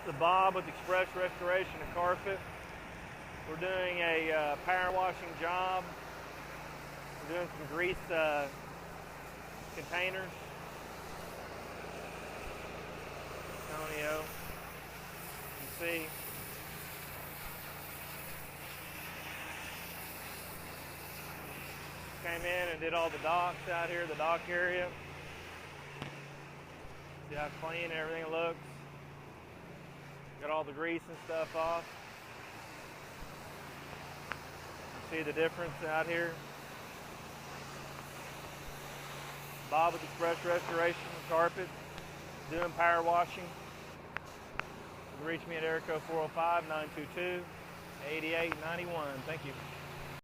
the Bob with Express Restoration and Carpet. We're doing a power washing job. We're doing some grease containers. Antonio, you can see. Came in and did all the docks out here, the dock area. See how clean everything looks. Got all the grease and stuff off. See the difference out here. Bob with Express Restoration and Carpet, doing power washing. You can reach me at area code 405-922-8891. Thank you.